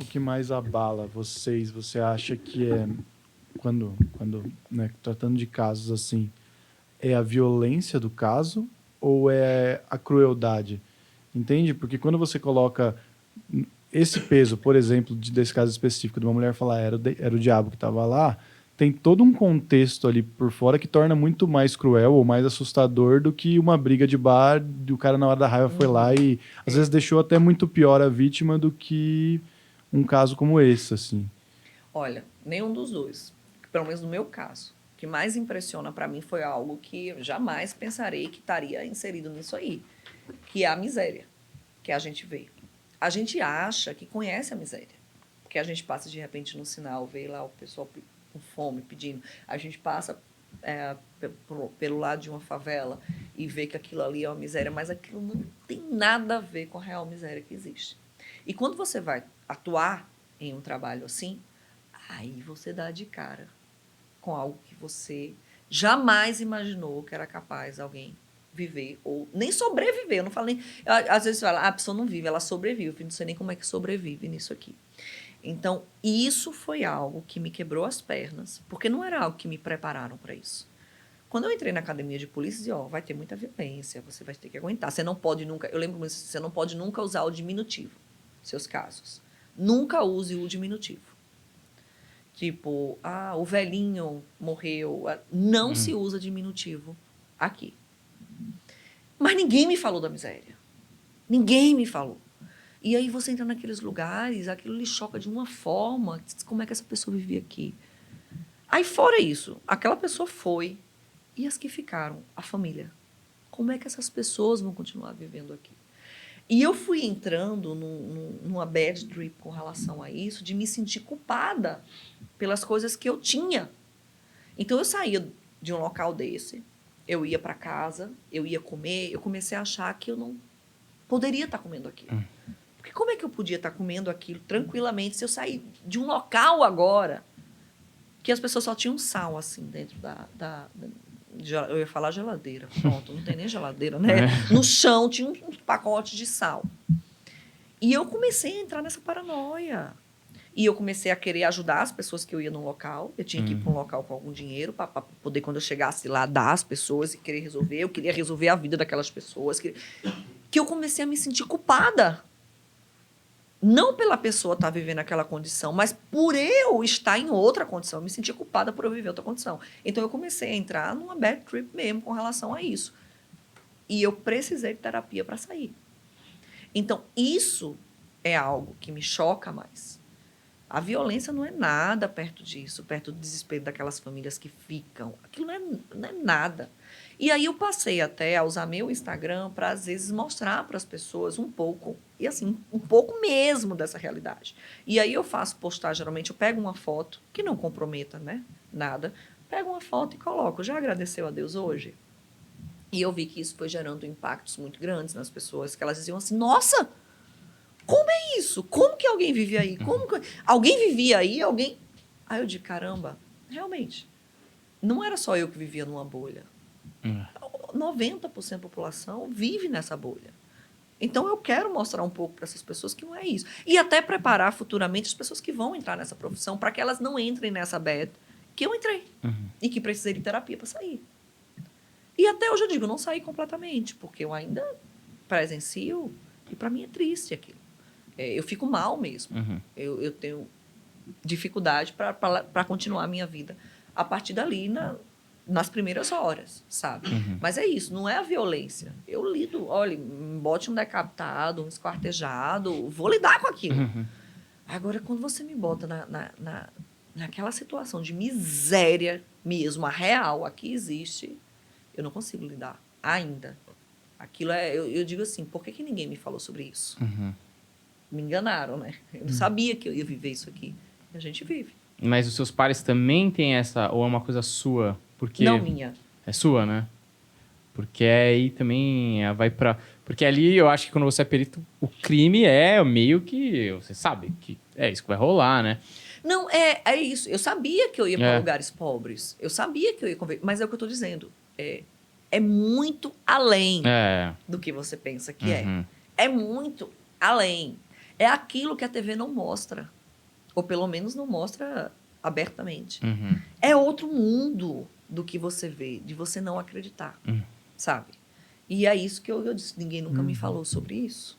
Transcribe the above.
o que mais abala vocês? Você acha que é, quando né, tratando de casos assim, é a violência do caso ou é a crueldade? Entende? Porque quando você coloca esse peso, por exemplo, desse caso específico, de uma mulher falar era o diabo que estava lá, tem todo um contexto ali por fora que torna muito mais cruel ou mais assustador do que uma briga de bar, o cara na hora da raiva foi lá e às vezes deixou até muito pior a vítima do que um caso como esse, assim. Olha, nenhum dos dois. Pelo menos no meu caso. O que mais impressiona para mim foi algo que eu jamais pensarei que estaria inserido nisso aí, que é a miséria que a gente vê. A gente acha que conhece a miséria, porque a gente passa de repente no sinal, vê lá o pessoal com fome pedindo, a gente passa pelo lado de uma favela e vê que aquilo ali é uma miséria, mas aquilo não tem nada a ver com a real miséria que existe. E quando você vai atuar em um trabalho assim, aí você dá de cara com algo que você jamais imaginou que era capaz alguém viver, ou nem sobreviver. Eu não falo nem. Às vezes você fala, a pessoa não vive, ela sobrevive. Eu não sei nem como é que sobrevive nisso aqui. Então, isso foi algo que me quebrou as pernas, porque não era algo que me prepararam para isso. Quando eu entrei na academia de polícia, dizia, ó, vai ter muita violência, você vai ter que aguentar. Você não pode nunca, eu lembro muito, você não pode nunca usar o diminutivo, seus casos. Nunca use o diminutivo. Tipo, o velhinho morreu. Não se usa diminutivo aqui. Mas ninguém me falou da miséria. Ninguém me falou. E aí você entra naqueles lugares, aquilo lhe choca de uma forma. Como é que essa pessoa vivia aqui? Aí, fora isso, aquela pessoa foi. E as que ficaram? A família. Como é que essas pessoas vão continuar vivendo aqui? E eu fui entrando numa bad trip com relação a isso, de me sentir culpada pelas coisas que eu tinha. Então, eu saía de um local desse, eu ia para casa, eu ia comer, eu comecei a achar que eu não poderia estar comendo aquilo. Porque como é que eu podia estar comendo aquilo tranquilamente se eu sair de um local agora que as pessoas só tinham sal, assim, dentro eu ia falar geladeira. Pronto, não tem nem geladeira, né? No chão tinha um pacote de sal. E eu comecei a entrar nessa paranoia. E eu comecei a querer ajudar as pessoas que eu ia no local. Eu tinha que ir para um local com algum dinheiro para poder, quando eu chegasse lá, dar às pessoas e querer resolver. Eu queria resolver a vida daquelas pessoas. Que eu comecei a me sentir culpada. Não pela pessoa estar vivendo aquela condição, mas por eu estar em outra condição. Eu me sentia culpada por eu viver outra condição. Então, eu comecei a entrar numa bad trip mesmo com relação a isso. E eu precisei de terapia para sair. Então, isso é algo que me choca mais. A violência não é nada perto disso, perto do desespero daquelas famílias que ficam. Aquilo não é nada. E aí eu passei até a usar meu Instagram para, às vezes, mostrar para as pessoas um pouco, e assim, um pouco mesmo dessa realidade. E aí eu faço postar, geralmente eu pego uma foto, que não comprometa, né, nada, pego uma foto e coloco, já agradeceu a Deus hoje? E eu vi que isso foi gerando impactos muito grandes nas pessoas, que elas diziam assim, nossa, como é isso? Como que alguém vive aí? Alguém vivia aí? Aí eu digo, caramba, realmente, não era só eu que vivia numa bolha. 90% da população vive nessa bolha. Então, eu quero mostrar um pouco para essas pessoas que não é isso. E até preparar futuramente as pessoas que vão entrar nessa profissão para que elas não entrem nessa bad que eu entrei. E que precisei de terapia para sair. E até hoje eu digo, não saí completamente, porque eu ainda presencio e para mim é triste aquilo. Eu fico mal mesmo. Eu tenho dificuldade para continuar a minha vida a partir dali, nas primeiras horas, sabe? Mas é isso, não é a violência. Eu lido, olha, me bote um decapitado, um esquartejado, vou lidar com aquilo. Agora, quando você me bota naquela situação de miséria mesmo, a real, a que existe, eu não consigo lidar ainda. Aquilo eu digo assim, por que ninguém me falou sobre isso? Me enganaram, né? Eu não sabia que eu ia viver isso aqui. E a gente vive. Mas os seus pares também têm essa... Ou é uma coisa sua? Porque Não minha. É sua, né? Porque aí também vai pra... Porque ali eu acho que quando você é perito, o crime é meio que... Você sabe que é isso que vai rolar, né? Não, é isso. Eu sabia que eu ia para lugares pobres. Eu sabia que eu ia conviver. Mas é o que eu estou dizendo. É muito além do que você pensa que é. É muito além. É aquilo que a TV não mostra. Ou pelo menos não mostra abertamente. Uhum. É outro mundo do que você vê, de você não acreditar, sabe? E é isso que eu disse. Ninguém nunca me falou sobre isso.